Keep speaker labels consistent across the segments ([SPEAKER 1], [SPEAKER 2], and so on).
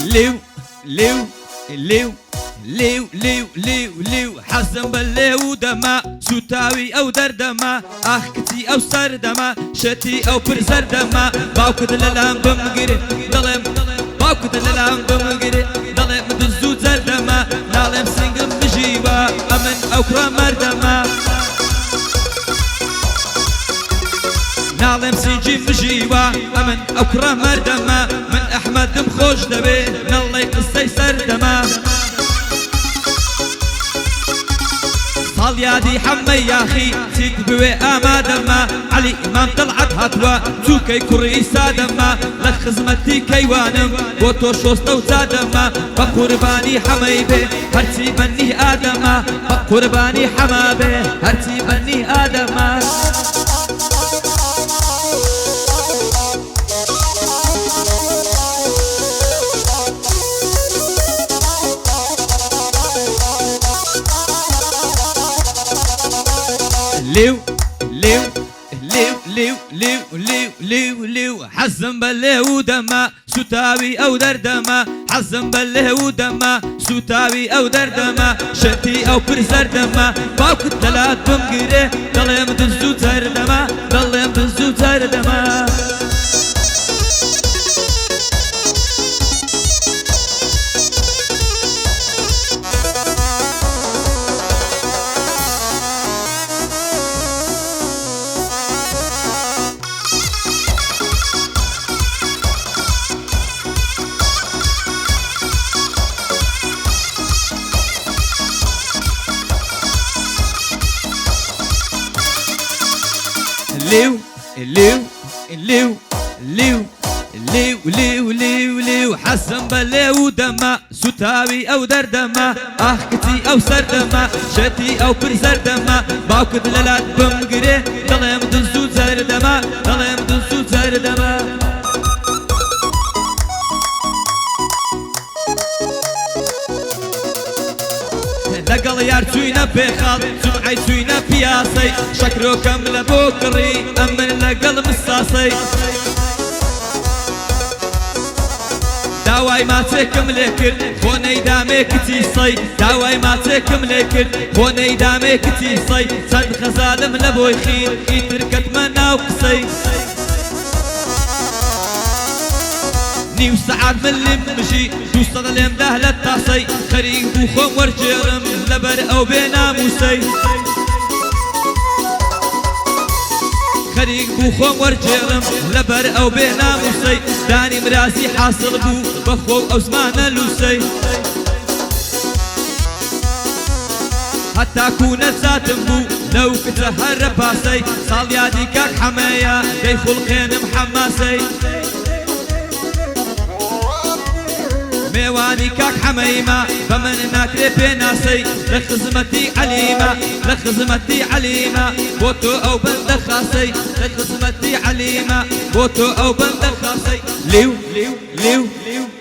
[SPEAKER 1] ليو ليو ليو ليو ليو ليو ليو حزم بالليو دما سوتاوي او دردما اخكتي او سردما شتي او برزردما باوكد للام بمقري ظلم باوكد للام بمقري ظلم دزو زردما نالم سنگم بجيبا امن او كرا مردما نالم سيجي مجيوا امن او كرا مردما من احمد مخوش دبي نالله قصي سردما صال يادي حمي يا اخي سيد بوي امادما علي امام طلعت هاتوا توكي كري سادما لخزمتي كيوانم بوتو شوستو زادما بقرباني حمي به هرتي بني ادما بقرباني حما به هرتي بني ادما ليو ليو ليو ليو ليو ليو ليو ليو حزم بالليو دما سوتاوي او دردما حزم بالليو دما سوتاوي او دردما شتي او برزردما باوك الثلاث بمقري ضل يمدزو تردما ضل يمدزو تردما ليو ليو ليو ليو ليو ليو ليو ليو حسن بالليو دما سوتاوي او دردما اخكتي او سردما شتي او برزردما باوكد للات بمقري ضل يمدزو زردما ضل يمدزو زردما لقل يار توينا بخال سمعي توينا بياسي شكرو كامل بوكري امن لقل مصاصي داواي ما تكم لكل خوني دامي كتيصي داواي ما تكم لكل خوني دامي كتيصي صد خزالم لبوي خير يتركت منا وقصي نيو ساعات من اللي مشي توصل اليم دهلة الطاسي خريق بوخم ورجرم لبر او بينا موسي خريق بوخم ورجرم لبر او بينا موسي داني مراسي حاصل بو بخو او زمان لوسي حتى كونت ذاتم بو لو كتهر باسي صال يادي كاك حمايا دي خلقين محماسي ميواني كاك حميمة فمن ناكري بناسي لخزمتي عليمة لخزمتي عليمة بوتو او بند خاصي لخزمتي عليمة بوتو او بند خاصي ليو ليو ليو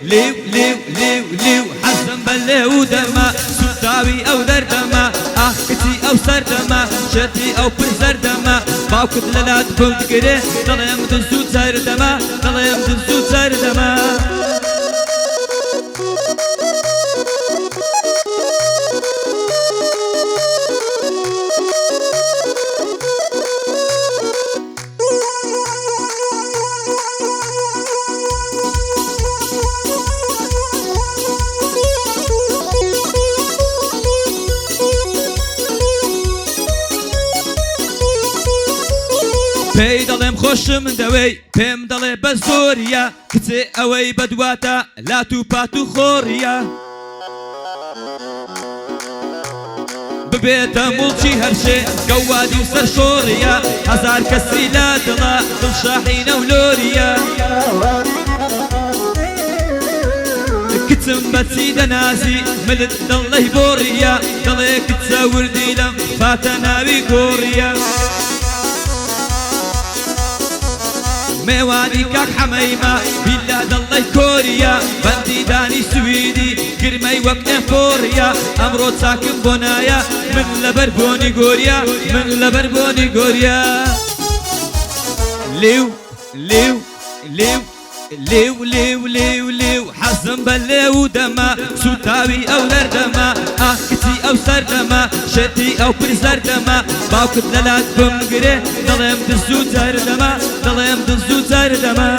[SPEAKER 1] ليو ليو ليو ليو حزم بالليو دما سوتاوي او دردما اخكتي او سردما شتي او برزردما باوكت للات بمقري ضل يمدزو زردما ضل يمدزو زردما پێی دەڵێم خۆشم دەوەی پێم دەڵێ بە زۆریە کچێ ئەوەی بەدواتە لات و پات و خۆڕیە ببێتە موڵچی هەرشێ گەوادی و سەر شۆڕیە هەزار کەسی لا دڵە دڵشاحینە و لۆریە کچم بەچی دەنازی ملت دڵەی بۆڕیە دەڵێ کچە وردی لەم فاتە ناوی گۆڕیە ميواني كاك حميمة بلا دلي كوريا بندي داني سويدي كرمي وقت فوريا امرو ساكن بنايا من لبربوني غوريا من لبربوني غوريا ليو ليو ليو ليو ليو ليو ليو حزم بليو دما سوتاوي او لردما كتي او سردما شتي او برزر دما باوكت للات بمقري ضليم دزو زردما ضليم دزو زردما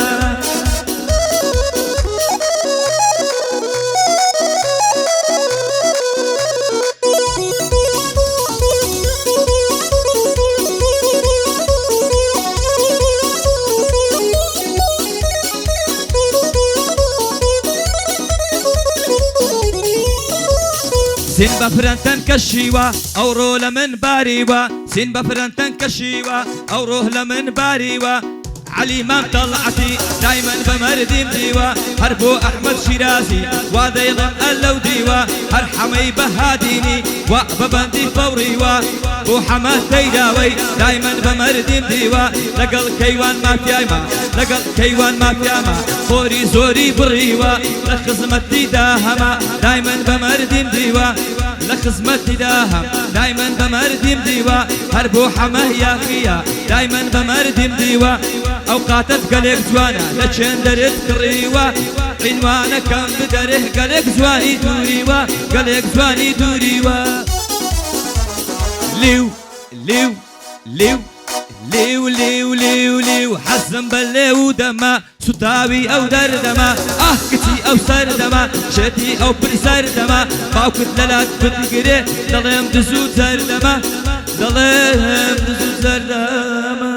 [SPEAKER 1] سين بفرنتن كشيوا او روه لمن باريوا سين بفرنتن كشيوا او روه لمن باريوا علي ما طلعتي دايما بمردي مديوا هربو احمد شيرازي وهذا يضم اللو ديوا هرحمي بهاديني وببندي فوريوا بو حماد تيداوي دايما بمردي مديوا لقل كيوان ما فيايما لقل كيوان ما فياما خوري زوري بريوا لخزمتي داهما دايما بمردي مديوا لخزمتي داهم دايما بمردي مديوا هربو حماه يا خيا دايما بمردي مديوا اوقاتت قلق زوانا لچن درت كريوا عنوانا كم بدره قلق زواني دوريوا قلق زواني دوريوا ليو ليو ليو ليو ليو ليو ليو حزم بليو دما سوتاوي او دردما كتي او سردما شتي او برسردما باوكت للات بتقري ضليم دزو زردما ضليم دزو زردما